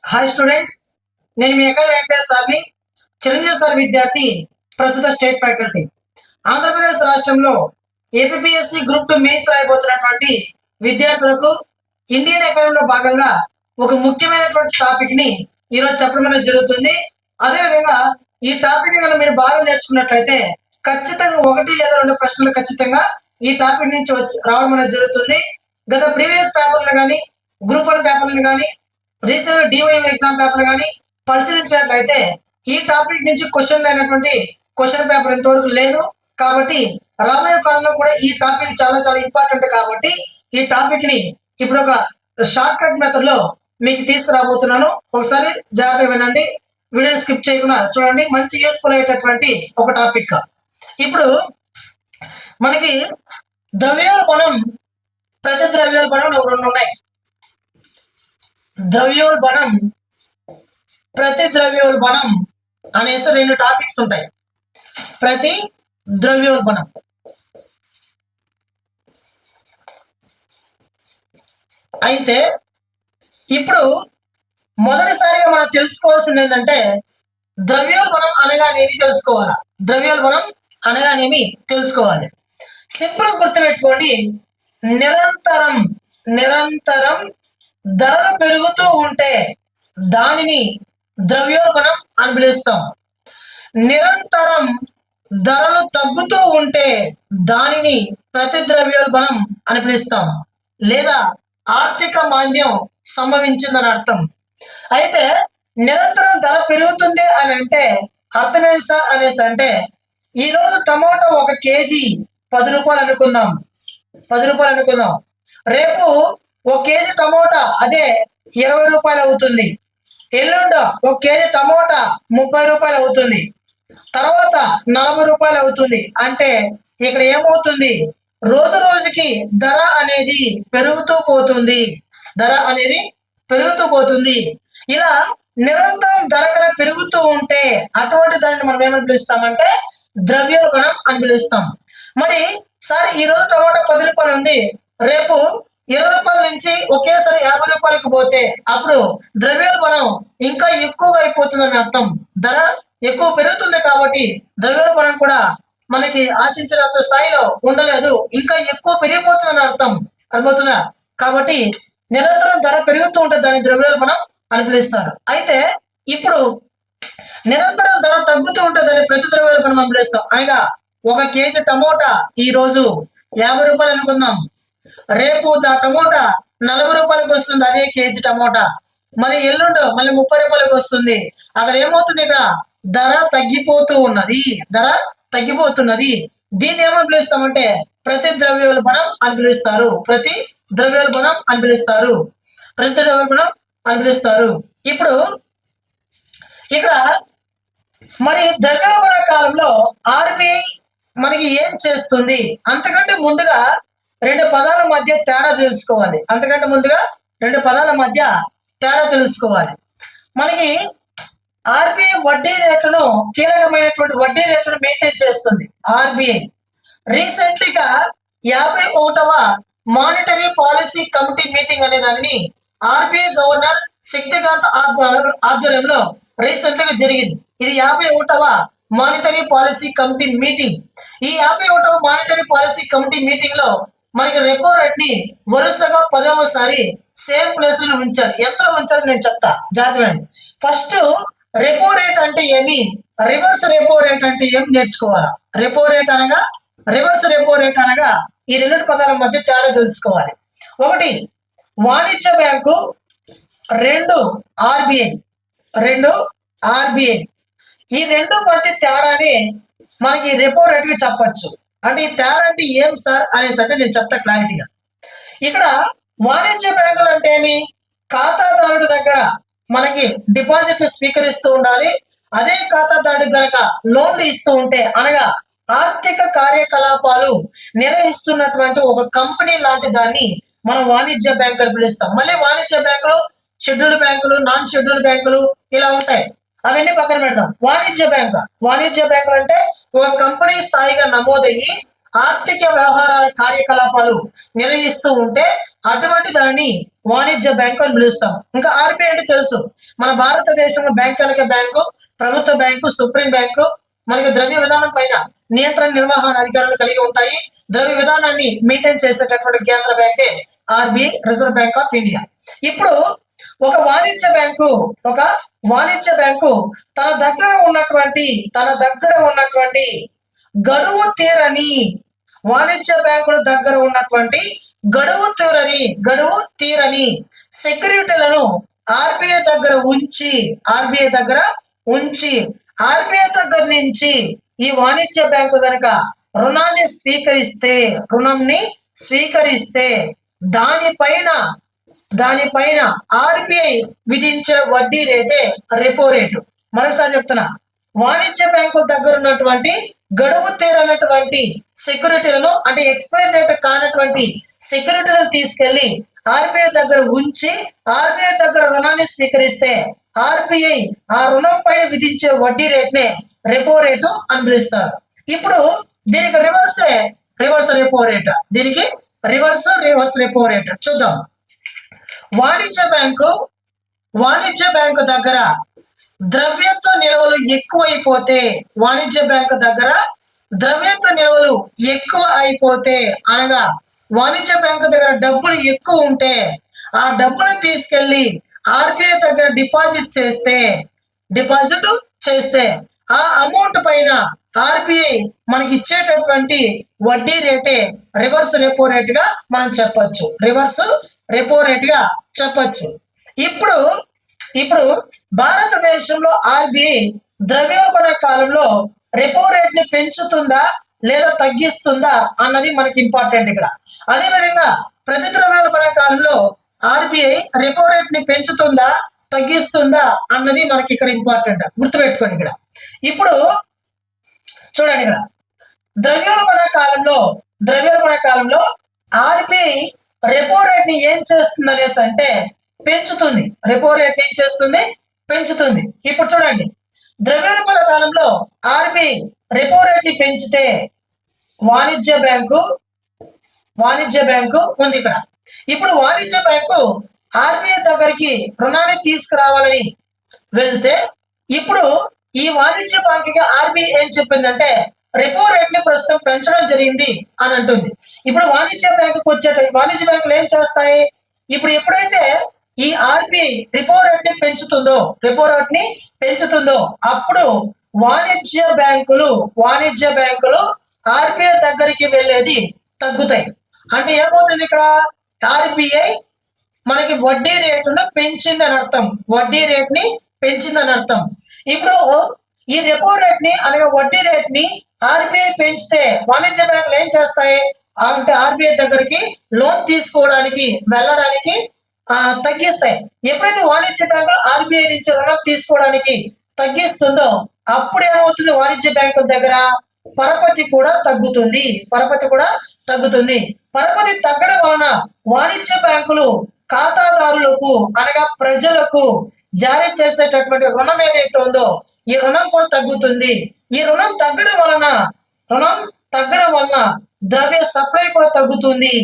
Hi students, నేను మీ ఎక్కడ వెంకటేష్ సార్ని, చిరంజీవి సార్ విద్యార్థి, ప్రస్తుత స్టేట్ ఫ్యాకల్టీ. ఆంధ్రప్రదేశ్ రాష్ట్రంలో ఏపీఎస్సి గ్రూప్ 2 మెయిన్స్ రాయబోతున్నటువంటి విద్యార్థులకు ఇండియన్ ఎకానమీలో భాగంగా ఒక ముఖ్యమైనటువంటి టాపిక్ ని ఈరోజు చెప్పడం అనేది జరుగుతుంది. అదేవిధంగా ఈ టాపిక్ కనుక మీరు బాగా నేర్చుకున్నట్లయితే ఖచ్చితంగా 1 లేదా 2 ప్రశ్నలు ఖచ్చితంగా ఈ టాపిక్ నుంచి రావడం అనేది జరుగుతుంది. గత ప్రీవియస్ పేపర్లు కానీ, గ్రూప్ 1 పేపర్లను కానీ, రీసెంట్ డివై ఎగ్జామ్ పేపర్ కానీ పరిశీలించినట్లయితే ఈ టాపిక్ నుంచి క్వశ్చన్ అయినటువంటి క్వశ్చన్ పేపర్ ఇంతవరకు లేదు. కాబట్టి రాబోయే కాలంలో కూడా ఈ టాపిక్ చాలా చాలా ఇంపార్టెంట్. కాబట్టి ఈ టాపిక్ ని ఇప్పుడు ఒక షార్ట్ కట్ మెథడ్ లో మీకు తీసుకురాబోతున్నాను. ఒకసారి జాగ్రత్తగా వినండి, వీడియో స్కిప్ చేయకుండా చూడండి. మంచి యూస్ఫుల్ అయ్యేటటువంటి ఒక టాపిక్. ఇప్పుడు మనకి ద్రవ్యోల్బణం, ప్రతి ద్రవ్యోల్బణం రెండు ఉన్నాయి. ద్రవ్యోల్బణం, ప్రతి ద్రవ్యోల్బణం అనేసి 2 టాపిక్స్ ఉంటాయి. ప్రతి ద్రవ్యోల్బణం. అయితే ఇప్పుడు మొదటిసారిగా మనం తెలుసుకోవాల్సింది ఏంటంటే ద్రవ్యోల్బణం అనగానేమి తెలుసుకోవాలా. ద్రవ్యోల్బణం అనగానేమి తెలుసుకోవాలి. సింపుల్ గుర్తుపెట్టుకోండి, నిరంతరం నిరంతరం ధరలు పెరుగుతూ ఉంటే దానిని ద్రవ్యోల్బణం అని పిలుస్తాం. నిరంతరం ధరలు తగ్గుతూ ఉంటే దానిని ప్రతి ద్రవ్యోల్బణం అని పిలుస్తాం, లేదా ఆర్థిక మాంద్యం సంభవించిందని అర్థం. అయితే నిరంతరం ధర పెరుగుతుంది అని అంటే అర్థం ఏంటి అనేసి అంటే, ఈరోజు టమాటో 1 కేజీ 10 రూపాయలు అనుకుందాం, 10 రూపాయలు అనుకుందాం. రేపు 1 కేజీ టమోటా అదే 20 రూపాయలు అవుతుంది. ఎల్లుండ 1 కేజీ టమోటా 30 రూపాయలు అవుతుంది. తర్వాత 40 రూపాయలు అవుతుంది. అంటే ఇక్కడ ఏమవుతుంది, రోజు రోజుకి ధర అనేది పెరుగుతూ పోతుంది. ధర అనేది పెరుగుతూ పోతుంది. ఇలా నిరంతరం ధర పెరుగుతూ ఉంటే అటువంటి దానిని మనం ఏమని పిలుస్తామంటే ద్రవ్యోల్బణం అని పిలుస్తాం. మరి సార్ ఈరోజు టమాటా 10 రూపాయలు ఉంది, రేపు 20 రూపాయల నుంచి ఒకేసారి 50 రూపాయలకు పోతే అప్పుడు ద్రవ్యోల్బణం ఇంకా ఎక్కువగా అయిపోతుందని అర్థం. ధర ఎక్కువ పెరుగుతుంది కాబట్టి ద్రవ్యోల్బణం కూడా మనకి ఆశించినంత స్థాయిలో ఉండలేదు, ఇంకా ఎక్కువ పెరిగిపోతుందని అర్థం. అర్థమవుతుందా? కాబట్టి నిరంతరం ధర పెరుగుతూ ఉంటే దాన్ని ద్రవ్యోల్బణం అని పిలుస్తారు. అయితే ఇప్పుడు నిరంతరం ధర తగ్గుతూ ఉంటే దాన్ని ప్రతి ద్రవ్యోల్బణం అని పిలుస్తాం. అనగా 1 కేజీ టమోటా ఈ రోజు 50 రూపాయలు అనుకుందాం, రేపు టమోటా 40 రూపాయలకు వస్తుంది అదే కేజీ టమోటా. మరి ఎల్లుండి మళ్ళీ 30 రూపాయలకు వస్తుంది. అక్కడ ఏమవుతుంది, ఇక్కడ ధర తగ్గిపోతూ ఉన్నది, ధర తగ్గిపోతున్నది. దీన్ని ఏమని పిలుస్తామంటే ప్రతి ద్రవ్యోల్బణం అని పిలుస్తారు. ప్రతి ద్రవ్యోల్బణం అని పిలుస్తారు. ప్రతి ద్రవ్యోల్బణం అని పిలుస్తారు. ఇప్పుడు ఇక్కడ మరి ద్రవ్యోల్బణ కాలంలో ఆర్బిఐ మనకి ఏం చేస్తుంది, అంతకంటే ముందుగా 2 పదాల మధ్య తేడా తెలుసుకోవాలి. అంతకంటే ముందుగా 2 పదాల మధ్య తేడా తెలుసుకోవాలి. మనకి ఆర్బిఐ వడ్డీ రేట్లను, కీలకమైనటువంటి వడ్డీ రేట్లను మెయింటైన్ చేస్తుంది. ఆర్బిఐ రీసెంట్లీగా 51వ మానిటరీ పాలసీ కమిటీ మీటింగ్ అనే దాన్ని ఆర్బిఐ గవర్నర్ శక్తికాంత్ ఆధ్వర్యంలో రీసెంట్ గా జరిగింది. ఇది 51వ మానిటరీ పాలసీ కమిటీ మీటింగ్. ఈ 51వ మానిటరీ పాలసీ కమిటీ మీటింగ్ లో మనకి రెపో రేట్ ని వరుసగా 10వసారి సేమ్ ప్లేస్ లో ఉంచారు. ఎంత ఉంచారు నేను చెప్తా, జాగ్రత్త. ఫస్ట్ రెపో రేట్ అంటే ఏమి, రివర్స్ రెపో రేట్ అంటే ఏమి నేర్చుకోవాలి. రెపో రేట్ అనగా, రివర్స్ రెపో రేట్ అనగా ఈ 2 పదాల మధ్య తేడా తెలుసుకోవాలి. 1 వాణిజ్య బ్యాంకు, 2 ఆర్బిఐ. 2 ఆర్బిఐ. ఈ 2 మధ్య తేడాని మనకి రెపో రేట్ కి చెప్పచ్చు. అంటే ఈ తేడా అంటే ఏం సార్ అనేసి అంటే నేను చెప్తా క్లారిటీగా. ఇక్కడ వాణిజ్య బ్యాంకులు అంటే ఏమి, ఖాతాదారుడి దగ్గర మనకి డిపాజిట్ స్వీకరిస్తూ ఉండాలి. అదే ఖాతాదారుడి కనుక లోన్లు ఇస్తూ ఉంటే, అనగా ఆర్థిక కార్యకలాపాలు నిర్వహిస్తున్నటువంటి ఒక కంపెనీ లాంటి దాన్ని మనం వాణిజ్య బ్యాంకు అని పిలుస్తాం. మళ్ళీ వాణిజ్య బ్యాంకులు, షెడ్యూల్డ్ బ్యాంకులు, నాన్ షెడ్యూల్డ్ బ్యాంకులు ఇలా ఉంటాయి. అవన్నీ పక్కన పెడదాం. వాణిజ్య బ్యాంకు, వాణిజ్య బ్యాంకులు అంటే ఒక కంపెనీ స్థాయిగా నమోదయ్యి ఆర్థిక వ్యవహారాల కార్యకలాపాలు నిర్వహిస్తూ ఉంటే అటువంటి దానిని వాణిజ్య బ్యాంకు అని పిలుస్తాం. ఇంకా ఆర్బిఐ అంటే తెలుసు, మన భారతదేశంలో బ్యాంకులకే బ్యాంకు, ప్రభుత్వ బ్యాంకు, సుప్రీం బ్యాంకు మనకి ద్రవ్య విధానం పైన నియంత్రణ నిర్వహణ అధికారులు కలిగి ఉంటాయి. ద్రవ్య విధానాన్ని మెయింటైన్ చేసేటటువంటి కేంద్ర బ్యాంకే RBI, reserve bank of India. ఇప్పుడు ఒక వాణిజ్య బ్యాంకు తన దగ్గర ఉన్నటువంటి గడువు తీరని వాణిజ్య బ్యాంకుల దగ్గర ఉన్నటువంటి గడువు తీరని సెక్యూరిటీలను ఆర్బీఐ దగ్గర నుంచి ఈ వాణిజ్య బ్యాంకు గనక రుణాన్ని స్వీకరిస్తే దానిపైన ఆర్బీఐ విధించే వడ్డీ రేటే రెపో రేటు. మరోసారి చెప్తున్నా, వాణిజ్య బ్యాంకుల దగ్గర ఉన్నటువంటి గడువు తీరనటువంటి సెక్యూరిటీలను, అంటే ఎక్స్పైర్ డేట్ కానటువంటి సెక్యూరిటీలను తీసుకెళ్లి ఆర్బీఐ దగ్గర ఉంచి ఆర్బీఐ దగ్గర రుణాన్ని స్వీకరిస్తే ఆర్బీఐ ఆ రుణం పైన విధించే వడ్డీ రేట్నే రెపో రేటు అని పిలుస్తారు. ఇప్పుడు దీనికి రివర్స్ రెపో రేట్, దీనికి రివర్స్ రెపో రేట్ చూద్దాం. వాణిజ్య బ్యాంకు దగ్గర ద్రవ్యత్వ నిల్వలు ఎక్కువ అయిపోతే అనగా వాణిజ్య బ్యాంకు దగ్గర డబ్బులు ఎక్కువ ఉంటే ఆ డబ్బులు తీసుకెళ్లి ఆర్బీఐ దగ్గర డిపాజిట్ చేస్తే ఆ అమౌంట్ పైన ఆర్బీఐ మనకి ఇచ్చేటటువంటి వడ్డీ రేటే రివర్స్ రెపో రేటుగా మనం చెప్పొచ్చు. ఇప్పుడు భారతదేశంలో ఆర్బీఐ ద్రవ్యోల్బణ కాలంలో రెపో రేట్ ని పెంచుతుందా లేదా తగ్గిస్తుందా అన్నది మనకి ఇంపార్టెంట్ ఇక్కడ. అదేవిధంగా ప్రతి ద్రవ్యోల్బణ కాలంలో ఆర్బీఐ రెపో రేట్ ని పెంచుతుందా తగ్గిస్తుందా అన్నది మనకి ఇక్కడ ఇంపార్టెంట్, గుర్తుపెట్టుకోండి. ఇప్పుడు చూడండి, ఇక్కడ ద్రవ్యోల్బణ కాలంలో ఆర్బీఐ రెపో రేట్ ని ఏం చేస్తుంది అనేసి అంటే పెంచుతుంది. ఇప్పుడు చూడండి, ద్రవ్యోల్బణ కాలంలో ఆర్బీఐ రెపో రేట్ ని పెంచితే వాణిజ్య బ్యాంకు ఉంది ఇక్కడ. ఇప్పుడు వాణిజ్య బ్యాంకు ఆర్బీఐ దగ్గరికి రుణాన్ని తీసుకురావాలని వెళ్తే ఇప్పుడు ఈ వాణిజ్య బ్యాంకుకి ఆర్బీఐ ఏం చెప్పిందంటే రెపో రేట్ ని ప్రస్తుతం పెంచడం జరిగింది అని అంటుంది. ఇప్పుడు వాణిజ్య బ్యాంకులు ఏం చేస్తాయి? ఇప్పుడు ఎప్పుడైతే ఈ ఆర్బీఐ రెపో రేట్ ని పెంచుతుందో అప్పుడు వాణిజ్య బ్యాంకులు ఆర్బీఐ దగ్గరికి వెళ్ళేది తగ్గుతాయి. అంటే ఏమవుతుంది, ఇక్కడ ఆర్బీఐ మనకి వడ్డీ రేటును పెంచిందని అర్థం. ఇప్పుడు ఈ రెపో రేట్ ని అనగా వడ్డీ రేట్ ని ఆర్బీఐ పెంచితే వాణిజ్య బ్యాంకులు ఏం చేస్తాయి అంటే ఆర్బీఐ దగ్గరికి లోన్ తీసుకోవడానికి వెళ్ళడానికి తగ్గిస్తాయి. ఎప్పుడైతే వాణిజ్య బ్యాంకులు ఆర్బీఐ నుంచి రుణం తీసుకోవడానికి తగ్గిస్తుందో అప్పుడు ఏమవుతుంది, వాణిజ్య బ్యాంకుల దగ్గర పరపతి కూడా తగ్గుతుంది. పరపతి తగ్గడం వలన వాణిజ్య బ్యాంకులు ఖాతాదారులకు అనగా ప్రజలకు జారీ చేసేటటువంటి రుణం ఏదైతే ఉందో ఈ రుణం కూడా తగ్గుతుంది. ఈ రుణం తగ్గడం వలన ద్రవ్య సప్లై కూడా తగ్గుతుంది.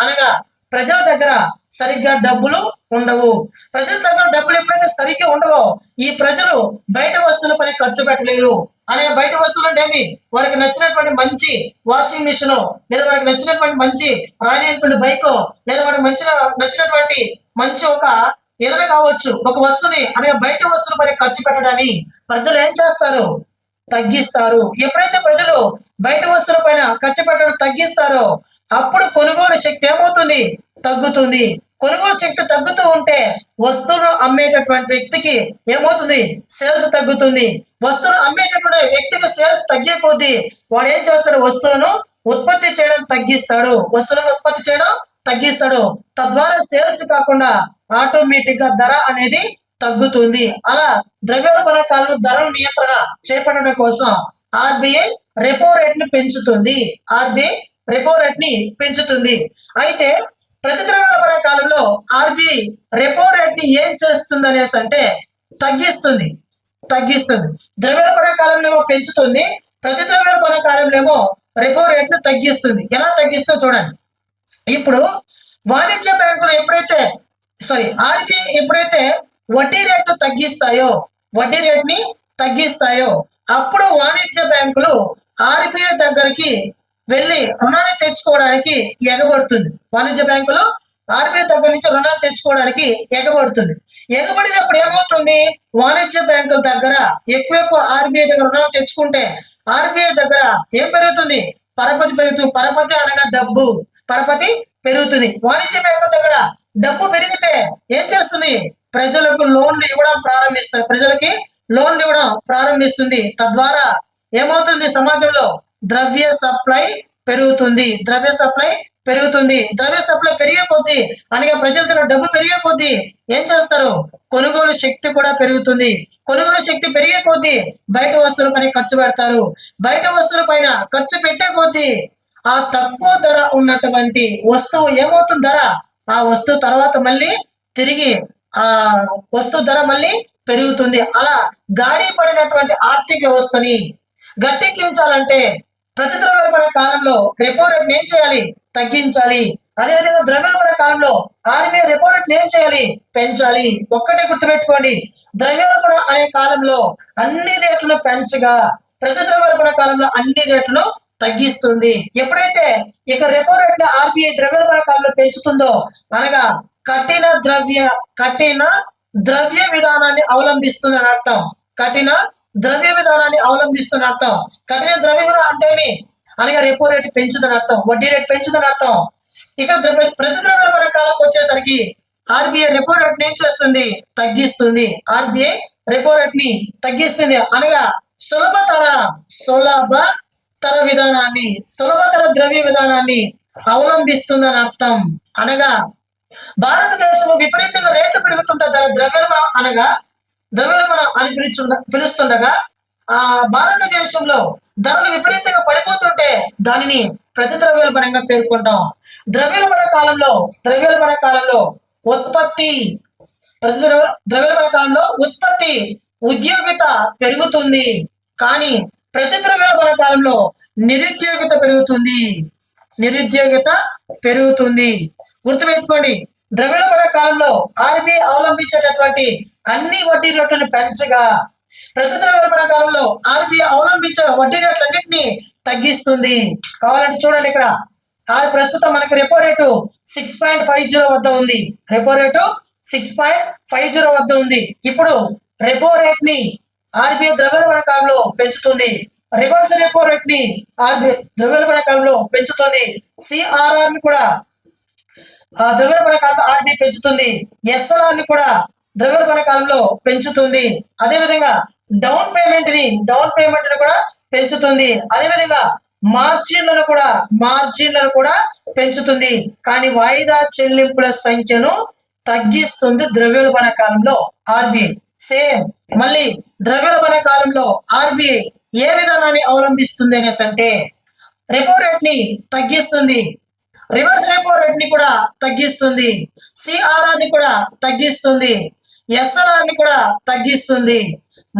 అనగా ప్రజల దగ్గర సరిగ్గా డబ్బులు ఉండవు. ప్రజల దగ్గర డబ్బులు ఎప్పుడైతే సరిగ్గా ఉండవో ఈ ప్రజలు బయట వస్తువులపై ఖర్చు పెట్టలేరు. అనగా బయట వస్తువులు అంటే ఏమి, వారికి నచ్చినటువంటి మంచి వాషింగ్ మిషన్, లేదా వారికి నచ్చినటువంటి మంచి రాయల్ ఎన్ఫీల్డ్ బైక్, లేదా వారికి నచ్చినటువంటి మంచి ఒక ఏదైనా కావచ్చు ఒక వస్తువుని అనగా బయట వస్తువులపై ఖర్చు పెట్టడాన్ని ప్రజలు ఏం చేస్తారు, తగ్గిస్తారు. ఎప్పుడైతే ప్రజలు బయట వస్తువుల పైన ఖర్చు పెట్టడం తగ్గిస్తారో అప్పుడు కొనుగోలు శక్తి ఏమవుతుంది, తగ్గుతుంది. కొనుగోలు శక్తి తగ్గుతూ ఉంటే వస్తువులు అమ్మేటటువంటి వ్యక్తికి ఏమవుతుంది, సేల్స్ తగ్గుతుంది. వస్తువులు అమ్మేటటువంటి వ్యక్తికి సేల్స్ తగ్గే కొద్దీ వాడు ఏం చేస్తాడు, వస్తువులను ఉత్పత్తి చేయడం తగ్గిస్తాడు. తద్వారా సేల్స్ కాకుండా ఆటోమేటిక్ గా ధర అనేది తగ్గుతుంది. అలా ద్రవ్యోల్బణ కాలంలో ధరల నియంత్రణ చేపట్టడం కోసం ఆర్బీఐ రెపో రేట్ ని పెంచుతుంది. అయితే ప్రతి ద్రవ్యోల్బణ కాలంలో ఆర్బీఐ రెపో రేట్ ని ఏం చేస్తుంది అనేసి అంటే తగ్గిస్తుంది. ద్రవ్యోల్బణ కాలంలో ఏమో పెంచుతుంది, ప్రతి ద్రవ్యోల్బణ కాలంలో ఏమో రెపో రేట్ ను తగ్గిస్తుంది. ఎలా తగ్గిస్తుందో చూడండి. ఇప్పుడు వాణిజ్య బ్యాంకులు ఎప్పుడైతే ఆర్బీఐ ఎప్పుడైతే వడ్డీ రేటు తగ్గిస్తాయో వడ్డీ రేట్ని తగ్గిస్తాయో అప్పుడు వాణిజ్య బ్యాంకులు ఆర్బీఐ దగ్గరికి వెళ్ళి రుణాన్ని తెచ్చుకోవడానికి ఎగబడుతుంది. వాణిజ్య బ్యాంకులు ఆర్బీఐ దగ్గర నుంచి రుణాలు తెచ్చుకోవడానికి ఎగబడుతుంది. ఎగబడినప్పుడు ఏమవుతుంది? వాణిజ్య బ్యాంకుల దగ్గర ఎక్కువ ఆర్బీఐ దగ్గర రుణాలు తెచ్చుకుంటే ఆర్బీఐ దగ్గర ఏం పెరుగుతుంది? పరపతి పెరుగుతుంది. పరపతి అనగా డబ్బు, పరపతి పెరుగుతుంది. వాణిజ్య బ్యాంకుల దగ్గర డబ్బు పెరిగితే ఏం చేస్తుంది? ప్రజలకు లోన్లు ఇవ్వడం ప్రారంభిస్తారు. ప్రజలకి లోన్లు ఇవ్వడం ప్రారంభిస్తుంది. తద్వారా ఏమవుతుంది? సమాజంలో ద్రవ్య సప్లై పెరుగుతుంది. ద్రవ్య సప్లై పెరుగుతుంది. ద్రవ్య సప్లై పెరిగే కొద్దీ అనగా ప్రజల డబ్బు పెరిగే కొద్దీ ఏం చేస్తారు? కొనుగోలు శక్తి కూడా పెరుగుతుంది. కొనుగోలు శక్తి పెరిగే కొద్దీ బయట వస్తువుల పైన ఖర్చు పెడతారు. బయట వస్తువుల పైన ఖర్చు పెట్టే కొద్దీ ఆ తక్కువ ధర ఉన్నటువంటి వస్తువు ఏమవుతుంది? ధర ఆ వస్తువు తర్వాత మళ్ళీ తిరిగి ఆ వస్తువు ధర మళ్ళీ పెరుగుతుంది. అలా గాడి పడినటువంటి ఆర్థిక వ్యవస్థని గట్టెక్కించాలంటే ప్రతి ద్రవ్యోల్బణ కాలంలో రెపో రేట్ ఏం చేయాలి? తగ్గించాలి. అదేవిధంగా ద్రవ్యోల్బణ కాలంలో ఆర్బీఐ రెపో రేట్ ఏం చేయాలి? పెంచాలి. ఒక్కటే గుర్తుపెట్టుకోండి, ద్రవ్యోల్బణ అనే కాలంలో అన్ని రేట్లను పెంచగా ప్రతి ద్రవ్యోల్బణ కాలంలో అన్ని రేట్లను తగ్గిస్తుంది. ఎప్పుడైతే ఇక రెపో రేట్ ఆర్బీఐ ద్రవ్యోల్బణ కాలంలో పెంచుతుందో అనగా కఠిన ద్రవ్య విధానాన్ని అవలంబిస్తుందని అర్థం. కఠిన ద్రవ్య విధానాన్ని అవలంబిస్తున్న అర్థం. కఠిన ద్రవ్య విధానం అంటేనే అనగా రెపో రేటు పెంచుదని అర్థం, వడ్డీ రేటు పెంచుదని అర్థం. ఇక్కడ ప్రతి ద్రవ్యోల్బణ కాలంకి వచ్చేసరికి ఆర్బీఐ రెపో రేట్ ఏం చేస్తుంది? తగ్గిస్తుంది. ఆర్బీఐ రెపో రేట్ ని తగ్గిస్తుంది అనగా సులభతర విధానాన్ని, సులభతర ద్రవ్య విధానాన్ని అవలంబిస్తుందని అర్థం. అనగా భారతదేశంలో విపరీతంగా రేట్లు పెరుగుతుంటే దాని ద్రవ్యోల్బణం అని పిలుస్తుండగా ఆ భారతదేశంలో ధరలు విపరీతంగా పడిపోతుంటే దానిని ప్రతి ద్రవ్యోల్బణంగా పేర్కొంటాం. ద్రవ్యోల్బణ కాలంలో ఉత్పత్తి ఉద్యోగిత పెరుగుతుంది. కానీ ప్రతి ద్రవ్యోల్బణ కాలంలో నిరుద్యోగిత పెరుగుతుంది. గుర్తుపెట్టుకోండి, ద్రవ్యోల్బణ కాలంలో ఆర్బీఐ అవలంబించేటటువంటి అన్ని వడ్డీ రేట్లను పెంచగా ప్రతి ద్రవ్యోల్బణ కాలంలో ఆర్బీఐ అవలంబించే వడ్డీ రేట్లన్నింటినీ తగ్గిస్తుంది. కావాలంటే చూడండి, ఇక్కడ ప్రస్తుతం మనకి రెపో రేటు 6.50 వద్ద ఉంది. రెపో రేటు 6.50 వద్ద ఉంది. ఇప్పుడు రెపో రేట్ ని ఆర్బీఐ ద్రవ్యోల్బణ కాలంలో పెంచుతుంది. రివర్స్ రెపో రేట్ ని ఆర్బీఐ ద్రవ్యోల్బణ కాలంలో పెంచుతుంది. సిఆర్ఆర్ ని కూడా ద్రవ్యోల్బణ కాలంలో ఆర్బీఐ పెంచుతుంది. ఎస్ఎల్ఆర్ ని కూడా ద్రవ్యోల్బణ కాలంలో పెంచుతుంది. అదేవిధంగా డౌన్ పేమెంట్ ని కూడా పెంచుతుంది. అదేవిధంగా మార్జిన్లను కూడా పెంచుతుంది. కానీ వాయిదా చెల్లింపుల సంఖ్యను తగ్గిస్తుంది ద్రవ్యోల్బణ కాలంలో ఆర్బీఐ. సేమ్ మళ్ళీ ద్రవ్యోల్బణ కాలంలో ఆర్బీఐ ఏ విధానాన్ని అవలంబిస్తుంది అనేసి అంటే రెపో రేట్ ని తగ్గిస్తుంది. రివర్స్ రెపో రేట్ ని కూడా తగ్గిస్తుంది. సిఆర్ఆర్ ని కూడా తగ్గిస్తుంది. ఎస్ఎల్ఆర్ ని కూడా తగ్గిస్తుంది.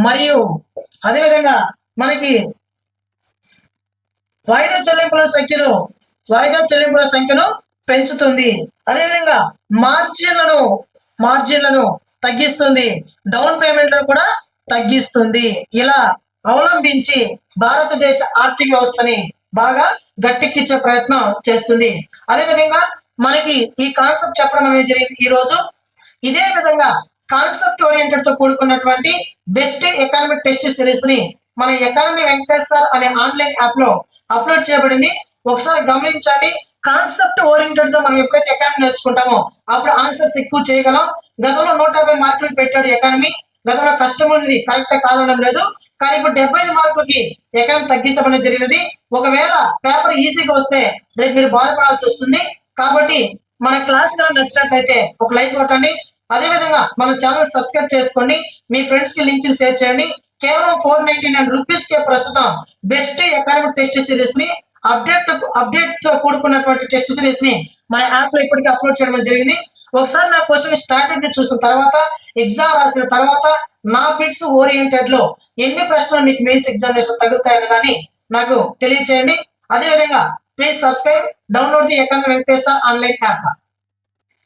మరియు అదేవిధంగా మనకి వాయిదా చెల్లింపుల సంఖ్యను పెంచుతుంది. అదేవిధంగా మార్జిన్లను తగ్గిస్తుంది. డౌన్ పేమెంట్లను కూడా తగ్గిస్తుంది. ఇలా అవలంబించి భారతదేశ ఆర్థిక వ్యవస్థని బాగా గట్టెక్కించే ప్రయత్నం చేస్తుంది. అదేవిధంగా మనకి ఈ కాన్సెప్ట్ చెప్పడం అనేది జరిగింది ఈ రోజు. ఇదే విధంగా కాన్సెప్ట్ ఓరియంటెడ్ తో కూడుకున్నటువంటి బెస్ట్ ఎకనామిక్ టెస్ట్ సిరీస్ ని మన ఎకానమీ వెంకటేశ్వర్ అనే ఆన్లైన్ యాప్ లో అప్లోడ్ చేయబడింది. ఒకసారి గమనించండి. కాన్సెప్ట్ ఓరియంటెడ్ తో మనం ఎప్పుడైతే ఎకానమీ నేర్చుకుంటామో అప్పుడు ఆన్సర్స్ ఎక్కువ చేయగలం. గతంలో 150 మార్కులు పెట్టాడు ఎకానమీ. గతంలో కష్టం ఉంది, కరెక్ట్ కాదనడం లేదు. కానీ ఇప్పుడు 75 మార్కులకి ఎకానమీ తగ్గించబడి జరిగినది. ఒకవేళ పేపర్ ఈజీగా వస్తే రేపు మీరు బాధపడాల్సి వస్తుంది. కాబట్టి మన క్లాస్ నచ్చినట్లయితే ఒక లైక్ కొట్టండి. అదేవిధంగా మన ఛానల్ సబ్స్క్రైబ్ చేసుకోండి. మీ ఫ్రెండ్స్ కి లింక్ షేర్ చేయండి. కేవలం 499 రూపీస్ కే ప్రస్తుతం బెస్ట్ ఎకనామిక్ టెస్ట్ సిరీస్ ని అప్డేట్ తో కూడుకున్నటువంటి టెస్ట్ సిరీస్ ని మన యాప్ లో ఇప్పటికీ అప్లోడ్ చేయడం జరిగింది. ఒకసారి నా క్వశ్చన్ స్టార్టెడ్ చూసిన తర్వాత ఎగ్జామ్ రాసిన తర్వాత నా బిట్స్ ఓరియంటెడ్ లో ఎన్ని ప్రశ్నలు మీకు మెయిన్స్ ఎగ్జామినేషన్ తగ్గుతాయని దాన్ని నాకు తెలియచేయండి. అదేవిధంగా please subscribe, download the economic Venkateswara online app.